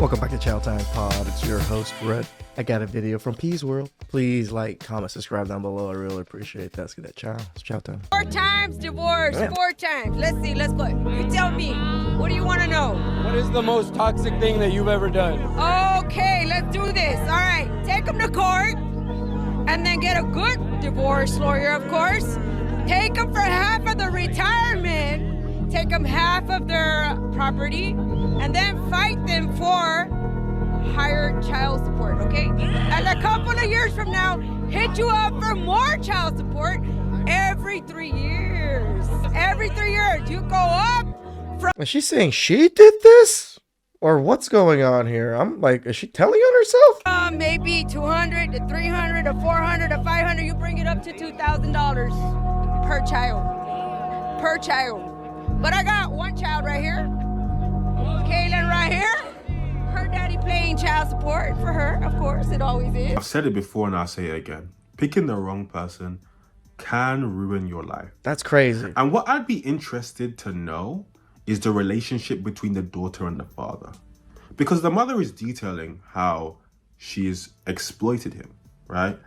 Welcome back to TheChowTimePod. It's your host, Red. I got a video from Peace World. Please like, comment, subscribe down below. I really appreciate that. Let's get that chow. It's chow time. 4 times divorce, 4 times. Let's see, let's go. You tell me. What do you want to know? What is the most toxic thing that you've ever done? Okay, let's do this. All right, take them to court and then get a good divorce lawyer, of course. Take them for half of the retirement. Take them half of their property and then fight them for higher child support, okay? And a couple of years from now, hit you up for more child support every 3 years. Every 3 years, you go up from... Is she saying she did this? Or what's going on here? I'm like, is she telling on herself? Maybe 200 to 300 to 400 to 500. You bring it up to $2,000 per child. Per child. But I got one child right here. Kaylin right here. Her daddy paying child support for her, of course. It always is. I've said it before and I'll say it again. Picking the wrong person can ruin your life. That's crazy. And what I'd be interested to know is the relationship between the daughter and the father. Because the mother is detailing how she has exploited him, right?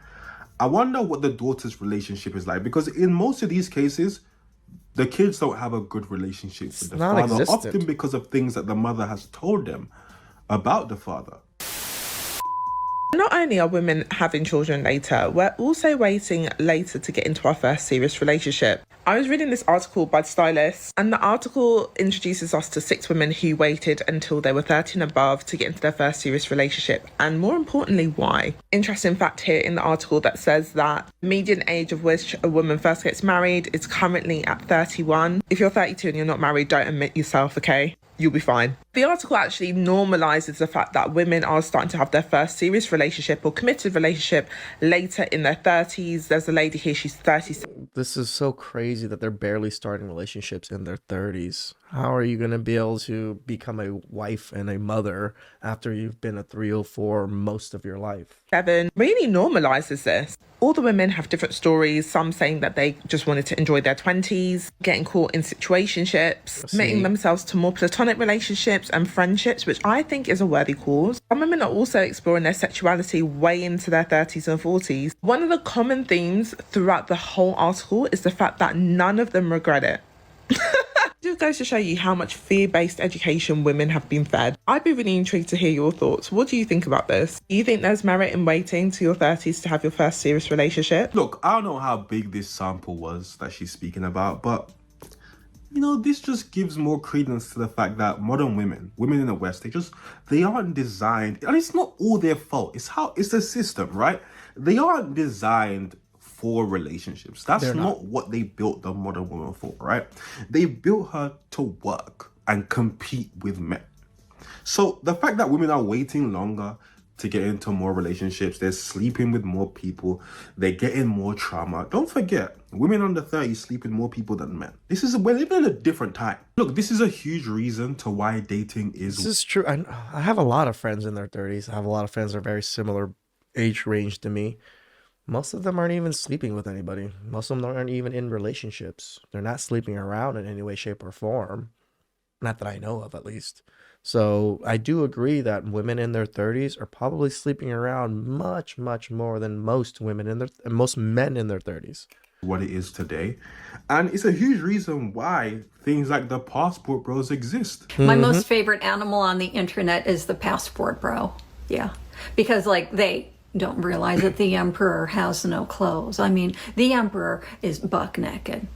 I wonder what the daughter's relationship is like. Because in most of these cases, the kids don't have a good relationship with the father, often because of things that the mother has told them about the father. Not only are women having children later, we're also waiting later to get into our first serious relationship. I was reading this article by Stylist, and the article introduces us to 6 women who waited until they were 30 and above to get into their first serious relationship, and more importantly, why. Interesting fact here in the article that says that median age of which a woman first gets married is currently at 31. If you're 32 and you're not married, don't admit yourself, okay? You'll be fine. The article actually normalizes the fact that women are starting to have their first serious relationship or committed relationship later in their 30s. There's a lady here, she's 30. This is so crazy that they're barely starting relationships in their 30s. How are you going to be able to become a wife and a mother after you've been a 304 most of your life? 7 really normalizes this. All the women have different stories, some saying that they just wanted to enjoy their 20s, getting caught in situationships, committing themselves to more platonic relationships and friendships, which I think is a worthy cause. Some women are also exploring their sexuality way into their 30s and 40s. One of the common themes throughout the whole article is the fact that none of them regret it. It goes to show you how much fear-based education women have been fed. I'd be really intrigued to hear your thoughts. What do you think about this? Do you think there's merit in waiting to your 30s to have your first serious relationship? Look, I don't know how big this sample was that she's speaking about, but you know, this just gives more credence to the fact that modern women in the West, they aren't designed, and it's not all their fault. It's the system, right? They aren't designed for relationships. That's not what they built the modern woman for, right? They built her to work and compete with men. So the fact that women are waiting longer to get into more relationships, they're sleeping with more people, they're getting more trauma. Don't forget, women under 30 sleep with more people than men. We're living in a different time. Look, this is a huge reason to why dating is... This is true. I have a lot of friends in their 30s. I have a lot of friends that are very similar age range to me. Most of them aren't even sleeping with anybody. Most of them aren't even in relationships. They're not sleeping around in any way, shape, or form. Not that I know of, at least. So I do agree that women in their 30s are probably sleeping around much, much more than most men in their 30s. What it is today. And it's a huge reason why things like the passport bros exist. My most favorite animal on the internet is the passport bro. Yeah. Because they don't realize that the emperor has no clothes. I mean, the emperor is buck naked.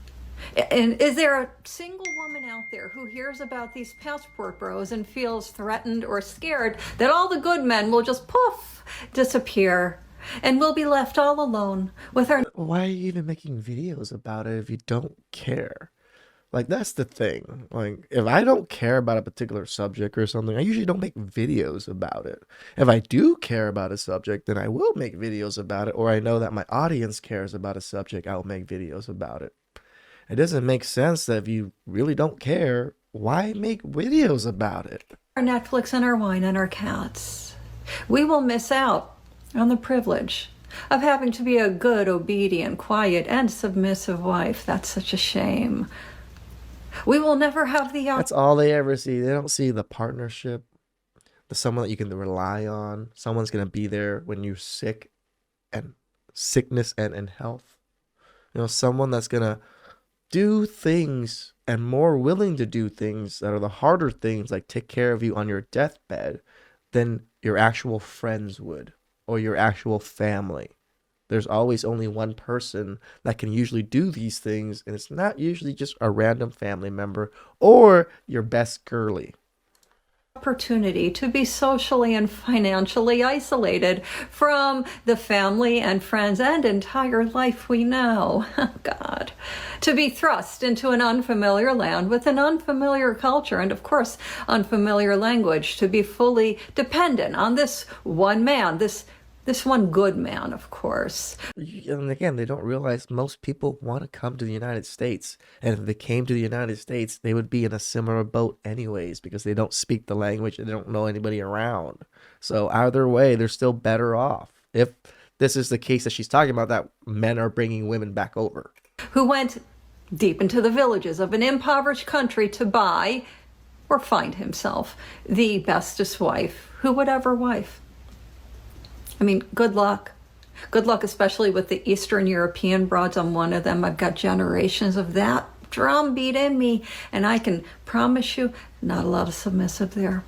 And is there a single woman out there who hears about these passport bros and feels threatened or scared that all the good men will just poof, disappear, and we'll be left all alone with our... Why are you even making videos about it if you don't care? Like, that's the thing. Like, if I don't care about a particular subject or something, I usually don't make videos about it. If I do care about a subject, then I will make videos about it. Or I know that my audience cares about a subject, I'll make videos about it. It doesn't make sense that if you really don't care, why make videos about it? Our Netflix and our wine and our cats. We will miss out on the privilege of having to be a good, obedient, quiet, and submissive wife. That's such a shame. We will never have the... That's all they ever see. They don't see the partnership, someone that you can rely on. Someone's gonna be there when you're sick, and sickness and in health. Someone that's gonna do things and more willing to do things that are the harder things, like take care of you on your deathbed, than your actual friends would or your actual family. There's always only one person that can usually do these things, and it's not usually just a random family member or your best girly. Opportunity to be socially and financially isolated from the family and friends and entire life we know. Oh, God. To be thrust into an unfamiliar land with an unfamiliar culture and, of course, unfamiliar language. To be fully dependent on this one man, this one good man, of course. And again, they don't realize most people want to come to the United States. And if they came to the United States, they would be in a similar boat anyways, because they don't speak the language and they don't know anybody around. So either way, they're still better off. If this is the case that she's talking about, that men are bringing women back over. Who went deep into the villages of an impoverished country to buy or find himself the bestest wife who would ever wife. I mean, good luck. Good luck, especially with the Eastern European broads. I'm one of them. I've got generations of that drumbeat in me. And I can promise you, not a lot of submissive there.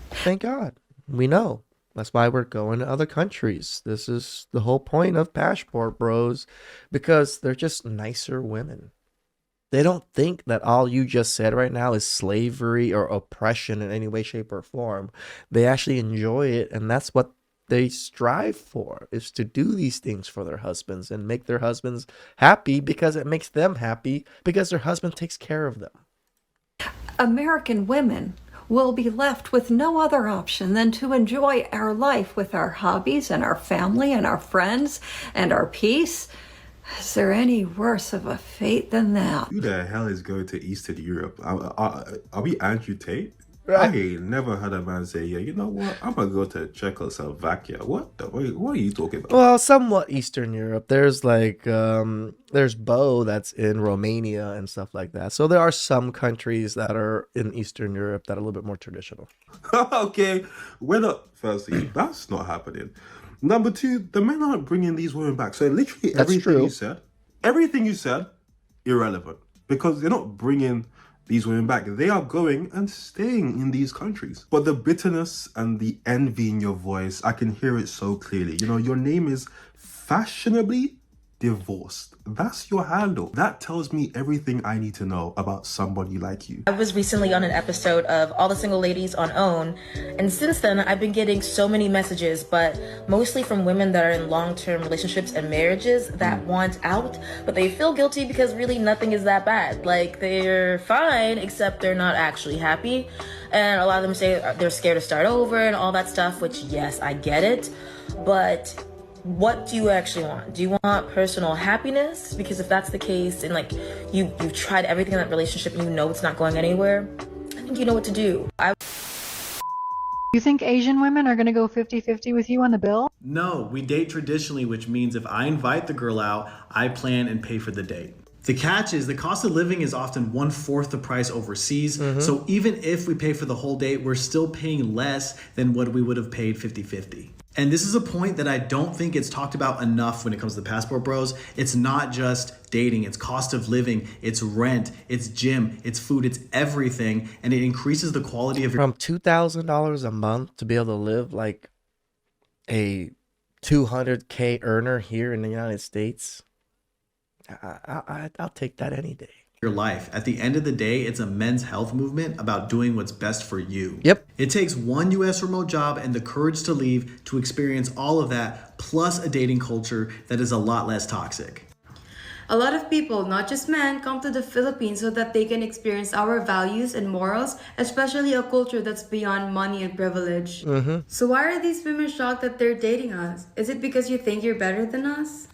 Thank God. We know. That's why we're going to other countries. This is the whole point of Passport Bros, because they're just nicer women. They don't think that all you just said right now is slavery or oppression in any way, shape, or form. They actually enjoy it, and that's what they strive for, is to do these things for their husbands and make their husbands happy, because it makes them happy, because their husband takes care of them. American women will be left with no other option than to enjoy our life with our hobbies and our family and our friends and our peace. Is there any worse of a fate than that? Who the hell is going to Eastern Europe? Are we Andrew Tate? Right. I ain't never heard a man say, yeah, you know what? I'm gonna go to Czechoslovakia. What are you talking about? Well, somewhat Eastern Europe. There's there's Bo that's in Romania and stuff like that. So there are some countries that are in Eastern Europe that are a little bit more traditional. Okay, we're not. Firstly, that's not happening. Number two, the men aren't bringing these women back. So literally everything you said, irrelevant, because they're not bringing these women back. They are going and staying in these countries. But the bitterness and the envy in your voice, I can hear it so clearly. Your name is fashionably divorced. That's your handle. That tells me everything I need to know about somebody like you. I was recently on an episode of All the Single Ladies on OWN, and since then I've been getting so many messages, but mostly from women that are in long-term relationships and marriages that want out, but they feel guilty because really nothing is that bad. Like, they're fine, except they're not actually happy. And a lot of them say they're scared to start over and all that stuff, which, yes, I get it. But what do you actually want? Do you want personal happiness? Because if that's the case, and you've tried everything in that relationship and you know it's not going anywhere, I think you know what to do. You think Asian women are going to go 50-50 with you on the bill? No, we date traditionally, which means if I invite the girl out, I plan and pay for the date. The catch is the cost of living is often 1/4 the price overseas. So even if we pay for the whole date, we're still paying less than what we would have paid 50-50. And this is a point that I don't think it's talked about enough when it comes to Passport Bros. It's not just dating, it's cost of living, it's rent, it's gym, it's food, it's everything. And it increases the quality of your... From $2,000 a month to be able to live like a $200K earner here in the United States, I'll take that any day. Your life. At the end of the day, it's a men's health movement about doing what's best for you. Yep. It takes one US remote job and the courage to leave to experience all of that, plus a dating culture that is a lot less toxic. A lot of people, not just men, come to the Philippines so that they can experience our values and morals, especially a culture that's beyond money and privilege. So why are these women shocked that they're dating us? Is it because you think you're better than us?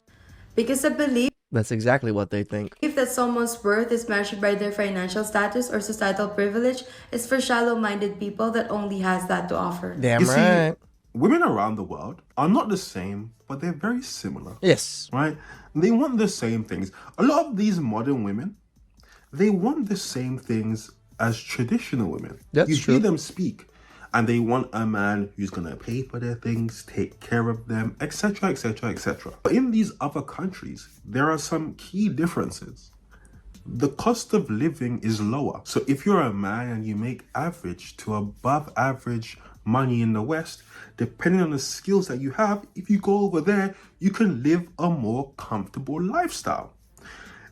Because I believe That's exactly what they think. that someone's worth is measured by their financial status or societal privilege is for shallow-minded people that only has that to offer. Damn You right. see, women around the world are not the same, but they're very similar. Yes. Right? They want the same things. A lot of these modern women, they want the same things as traditional women. That's you true. hear them speak, And they want a man who's gonna pay for their things, take care of them, etc., etc., etc. But in these other countries, there are some key differences. The cost of living is lower. So if you're a man and you make average to above average money in the West, depending on the skills that you have, if you go over there, you can live a more comfortable lifestyle.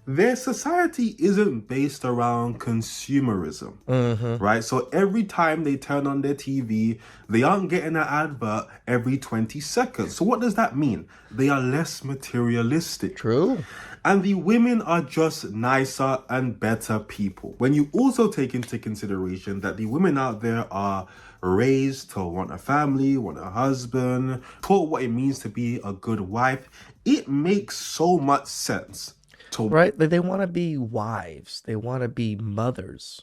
Their society isn't based around consumerism, right? So every time they turn on their TV, they aren't getting an advert every 20 seconds. So what does that mean? They are less materialistic. True. And the women are just nicer and better people. When you also take into consideration that the women out there are raised to want a family, want a husband, taught what it means to be a good wife, it makes so much sense. Right? They want to be wives. They want to be mothers.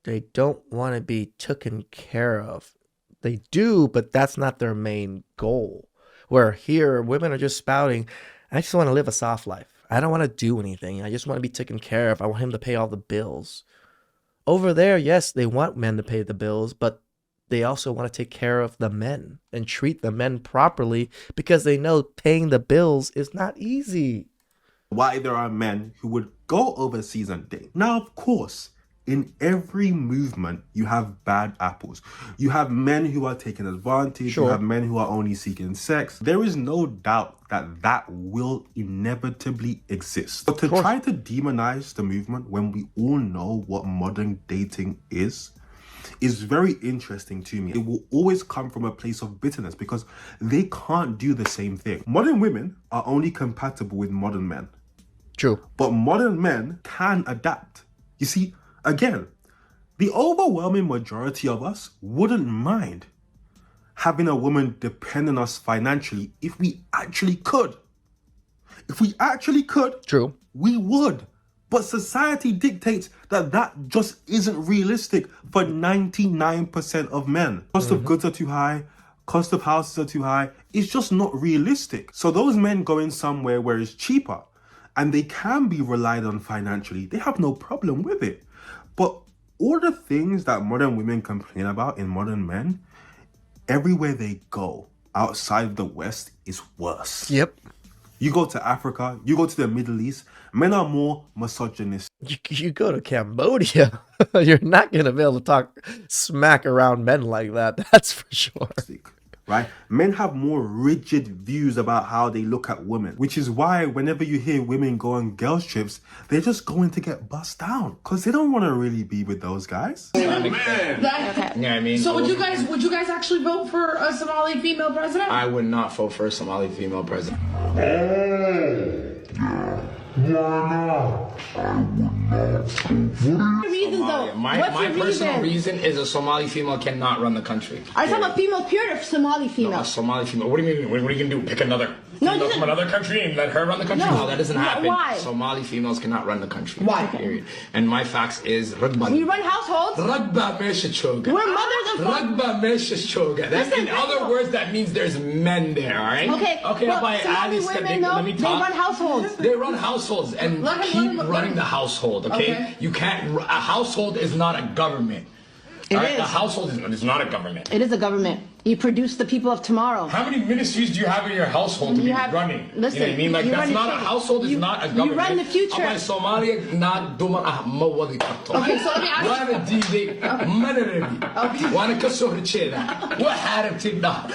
They don't want to be taken care of. They do, but that's not their main goal. Where here, women are just spouting, I just want to live a soft life. I don't want to do anything. I just want to be taken care of. I want him to pay all the bills. Over there, yes, they want men to pay the bills, but they also want to take care of the men and treat the men properly because they know paying the bills is not easy. Why there are men who would go overseas and date. Now, of course, in every movement, you have bad apples. You have men who are taking advantage. Sure. You have men who are only seeking sex. There is no doubt that that will inevitably exist. But to try to demonize the movement when we all know what modern dating is very interesting to me. It will always come from a place of bitterness because they can't do the same thing. Modern women are only compatible with modern men. True. But modern men can adapt. You see, again, the overwhelming majority of us wouldn't mind having a woman depend on us financially if we actually could. If we actually could, True, we would. But society dictates that that just isn't realistic for 99% of men. Cost of goods are too high. Cost of houses are too high. It's just not realistic. So those men going somewhere where it's cheaper and they can be relied on financially, they have no problem with it. But all the things that modern women complain about in modern men, everywhere they go outside the West is worse. Yep. You go to Africa, you go to the Middle East, men are more misogynist. You go to Cambodia, you're not going to be able to talk smack around men like that. That's for sure. Right? Men have more rigid views about how they look at women, which is why whenever you hear women go on girls' trips, they're just going to get bust down because they don't want to really be with those guys. Man. You know what I mean? So would you guys actually vote for a Somali female president? I would not vote for a Somali female president. Why not? I would not. What are your reasons though? My personal reason is a Somali female cannot run the country. Are you talking about female period or Somali female? No, a Somali female. What do you mean? What are you going to do? Pick another? No, from another country and let her run the country? No, that doesn't happen. Why? Somali females cannot run the country. Why? Period. And my facts is Rugba. We run households? Rugba mesha choga. We're mothers of Rugba mesha choga. In other words, that means there's men there, alright? Okay, well, Somali women, though, they run households. They run households and keep running the household, okay? You can't, a household is not a government. It is. is. A household is not a government. It is a government. You produce the people of tomorrow. How many ministries do you have in your household to be running? Listen, you know what I mean? Like, that's not a household, it's not a government. You run the future. Okay, Somalia, not dumar mawadi karto. Okay, so let me ask you. Wana diiday, mana rabi. Wana ka soo horjeeda. Waa xarabtay dhah.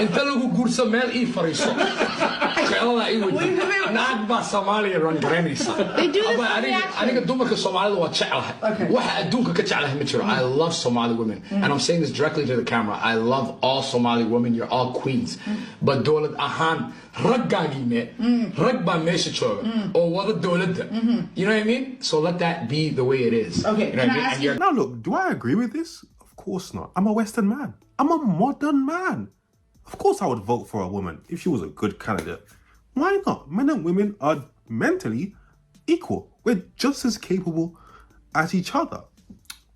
Inta lagu guurso meel ii fariiso. Qeelada ii wadi. Naag baa Somalia run garanaysa. They do this for reaction. Aniga dumarka Soomaalida waa jecelahay. Waxa adduunka ka jecelahay ma jiro. I love Somali women. And I'm saying this directly to the camera. I love all Somali women. You're all queens. But dawlad ahaan raggaagii me rag baa meesha jooga oo wada dawladda. You know what I mean? So let that be the way it is. Okay. You know what I mean? Now look, do I agree with this? Of course not. I'm a Western man. I'm a modern man. Of course I would vote for a woman if she was a good candidate. Why not? Men and women are mentally equal. We're just as capable as each other.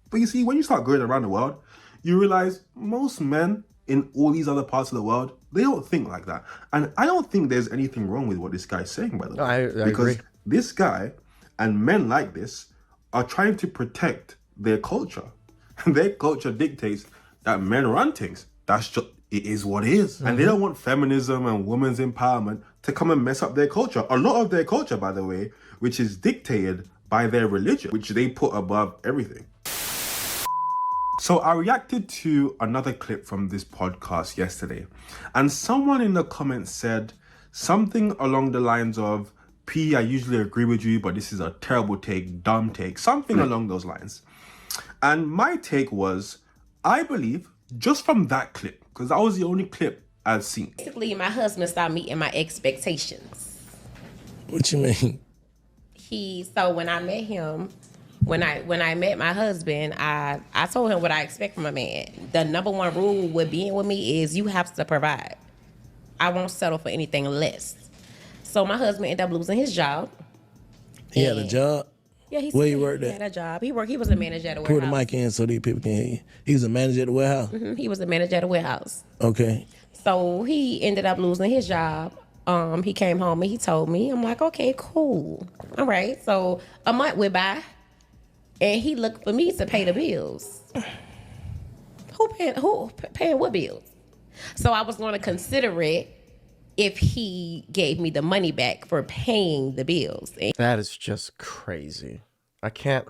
But you see, when you start going around the world, you realize most men in all these other parts of the world, they don't think like that. And I don't think there's anything wrong with what this guy's saying, by the way. I because agree. This guy and men like this are trying to protect their culture. And their culture dictates that men run things. That's just, it is what it is. And they don't want feminism and women's empowerment to come and mess up their culture. A lot of their culture, by the way, which is dictated by their religion, which they put above everything. So I reacted to another clip from this podcast yesterday, and someone in the comments said something along the lines of, P, I usually agree with you, but this is a terrible take, dumb take, something along those lines. And my take was, I believe, just from that clip, because that was the only clip I've seen. Basically, my husband started meeting my expectations. What you mean? So when I met him, when I met my husband, I told him what I expect from a man. The number one rule with being with me is you have to provide. I won't settle for anything less. So my husband ended up losing his job. He had a job? Yeah, where he worked at? He had a job. He was a manager at a Put warehouse. the mic in so these people can hear you. He was a manager at the warehouse? He was a manager at a warehouse. Okay. So he ended up losing his job. He came home and he told me. I'm like, okay, cool. All right. So a month went by and he looked for me to pay the bills. Who paying what bills? So I was going to consider it if he gave me the money back for paying the bills. That is just crazy. I can't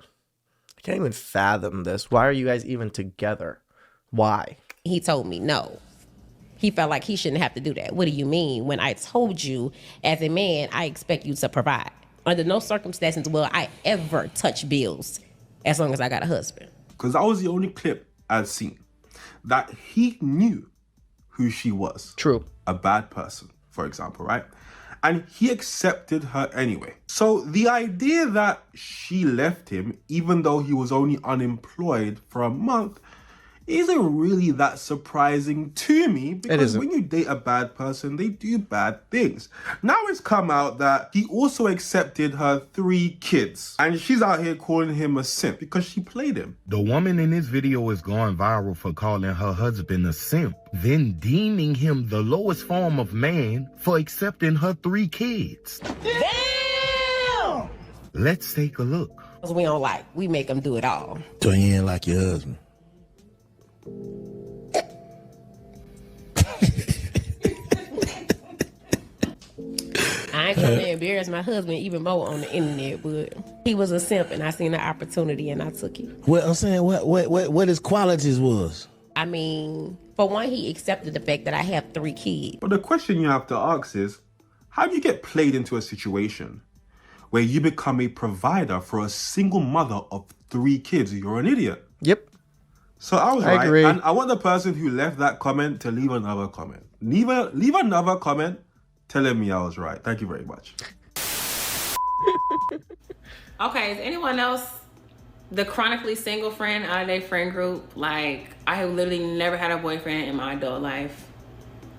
even fathom this. Why are you guys even together? Why? He told me no. He felt like he shouldn't have to do that. What do you mean? When I told you, as a man, I expect you to provide. Under no circumstances will I ever touch bills as long as I got a husband. Because that was the only clip I've seen that he knew who she was. True. A bad person, for example, right? And he accepted her anyway. So the idea that she left him, even though he was only unemployed for a month, isn't really that surprising to me, because when you date a bad person, they do bad things. Now it's come out that he also accepted her 3 kids, and she's out here calling him a simp because she played him. The woman in this video is going viral for calling her husband a simp, then deeming him the lowest form of man for accepting her 3 kids. Damn! Let's take a look. We don't like, we make them do it all. So he ain't like your husband? I ain't trying to embarrass my husband even more on the internet, but he was a simp and I seen the opportunity and I took it. Well, I'm saying what his qualities was. I mean, for one, he accepted the fact that I have 3 kids. But the question you have to ask is, how do you get played into a situation where you become a provider for a single mother of 3 kids? You're an idiot. Yep. So I was I right. agree. And I want the person who left that comment to leave another comment. Leave another comment telling me I was right. Thank you very much. Okay, is anyone else the chronically single friend out of their friend group? Like, I have literally never had a boyfriend in my adult life.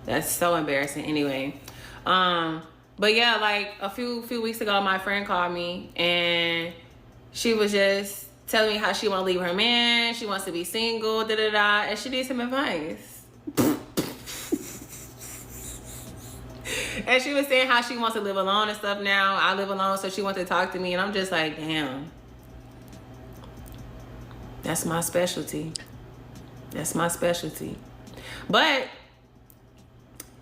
That's so embarrassing. Anyway, but yeah, like a few weeks ago, my friend called me and she was just telling me how she want to leave her man, she wants to be single, and she needs some advice. And she was saying how she wants to live alone and stuff now. I live alone, so she wants to talk to me, and I'm just like, damn. That's my specialty. That's my specialty. But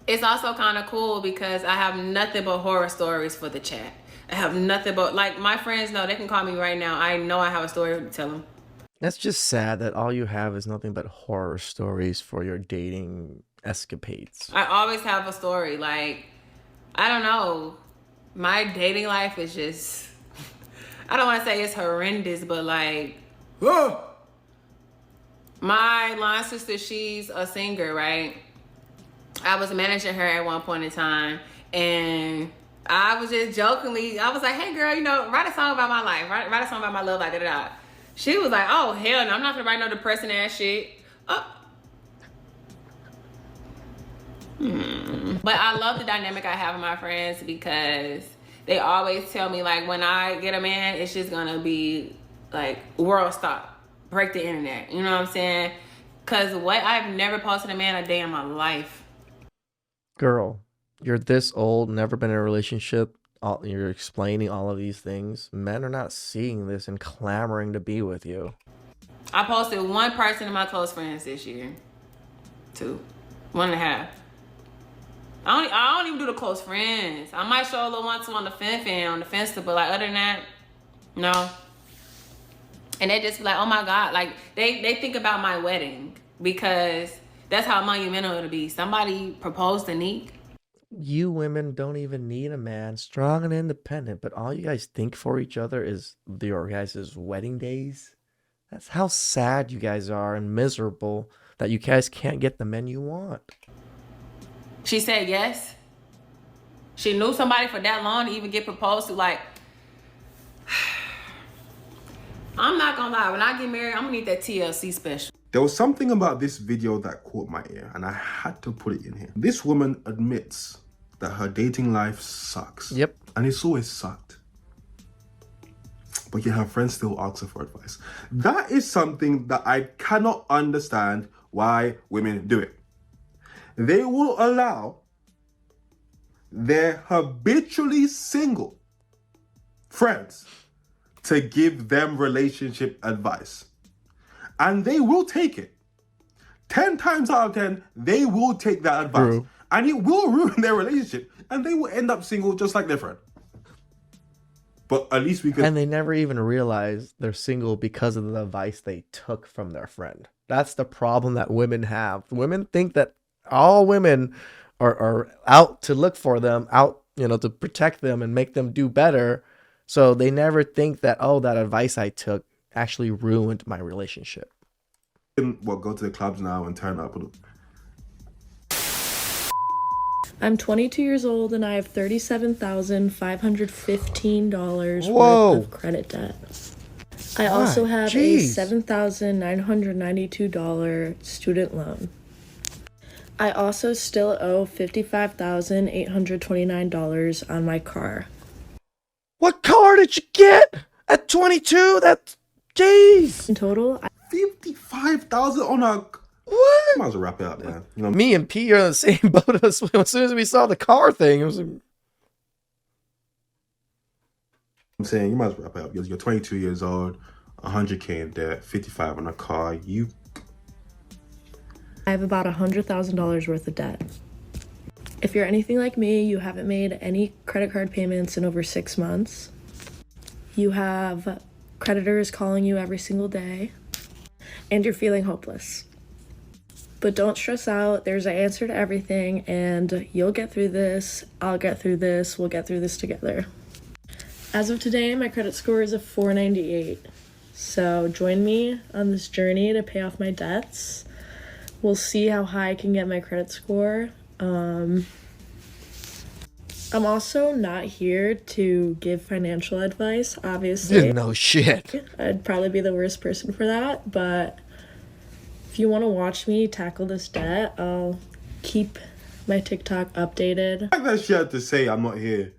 it's also kind of cool because I have nothing but horror stories for the chat. I have nothing but, like, my friends know, they can call me right now. I know I have a story to tell them. That's just sad that all you have is nothing but horror stories for your dating escapades. I always have a story. Like, I don't know. My dating life is just, I don't want to say it's horrendous, but like, my line sister, she's a singer, right? I was managing her at one point in time, and I was just jokingly, I was like, hey girl, you know, write a song about my life, write a song about my love life, da-da-da. She was like, oh hell no, I'm not gonna write no depressing ass shit. But I love the dynamic I have with my friends because they always tell me, like, when I get a man, it's just gonna be like world stop, break the internet, you know what I'm saying? Cause I've never posted a man a day in my life. Girl, you're this old, never been in a relationship, you're explaining all of these things. Men are not seeing this and clamoring to be with you. I posted one person in my close friends this year. 2, 1.5. I don't even do the close friends. I might show a little 1-2 on the Finsta, but like other than that, no. And they just be like, oh my God, like they think about my wedding because that's how monumental it'll be. Somebody proposed to Neek. You women don't even need a man, strong and independent, but all you guys think for each other is your guys' wedding days. That's how sad you guys are and miserable that you guys can't get the men you want. She said yes. She knew somebody for that long to even get proposed to. Like, I'm not gonna lie, when I get married, I'm gonna need that TLC special. There was something about this video that caught my ear, and I had to put it in here. This woman admits that her dating life sucks. Yep. And it's always sucked. But yet her friends still ask her for advice. That is something that I cannot understand why women do it. They will allow their habitually single friends to give them relationship advice. And they will take it. 10 times out of 10, they will take that advice. True. And it will ruin their relationship. And they will end up single just like their friend. But at least we could... And they never even realize they're single because of the advice they took from their friend. That's the problem that women have. Women think that all women are out to look for them, out, to protect them and make them do better. So they never think that, oh, that advice I took actually ruined my relationship. Well, go to the clubs now and turn up. I'm 22 years old and I have $37,515 Whoa. worth of credit debt. I also have a $7,992 student loan. I also still owe $55,829 on my car. What car did you get at 22? That's jeez. In total, $55,000 on a... What? Might as well wrap it up, man. Me and P are in the same boat as soon as we saw the car thing. It was. I'm saying you might as well wrap it up because you're 22 years old, 100K in debt, 55 on a car. I have about $100,000 worth of debt. If you're anything like me, you haven't made any credit card payments in over 6 months. You have creditors calling you every single day, and you're feeling hopeless. But don't stress out. There's an answer to everything, and you'll get through this. I'll get through this. We'll get through this together. As of today, my credit score is a 498. So join me on this journey to pay off my debts. We'll see how high I can get my credit score. I'm also not here to give financial advice, obviously. No shit. I'd probably be the worst person for that, but if you want to watch me tackle this debt, I'll keep my TikTok updated. The fact that she had to say I'm not here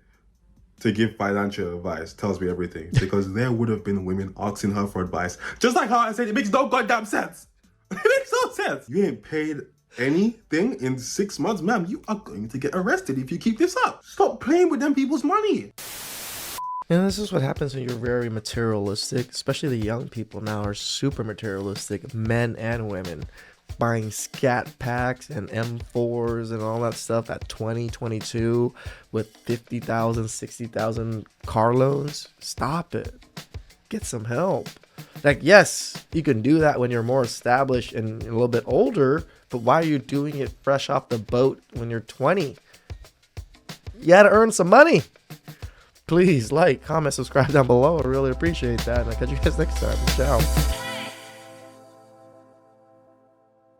to give financial advice tells me everything. Because there would have been women asking her for advice. Just like how I said, it makes no goddamn sense. It makes no sense. You ain't paid anything in 6 months, ma'am. You are going to get arrested if you keep this up. Stop playing with them people's money. And this is what happens when you're very materialistic, especially the young people now are super materialistic, men and women, buying scat packs and M4s and all that stuff at 20, 22 with 50,000, 60,000 car loans. Stop it. Get some help. Like, yes, you can do that when you're more established and a little bit older, but why are you doing it fresh off the boat when you're 20? You gotta earn some money. Please like, comment, subscribe down below. I really appreciate that. And I'll catch you guys next time. Ciao.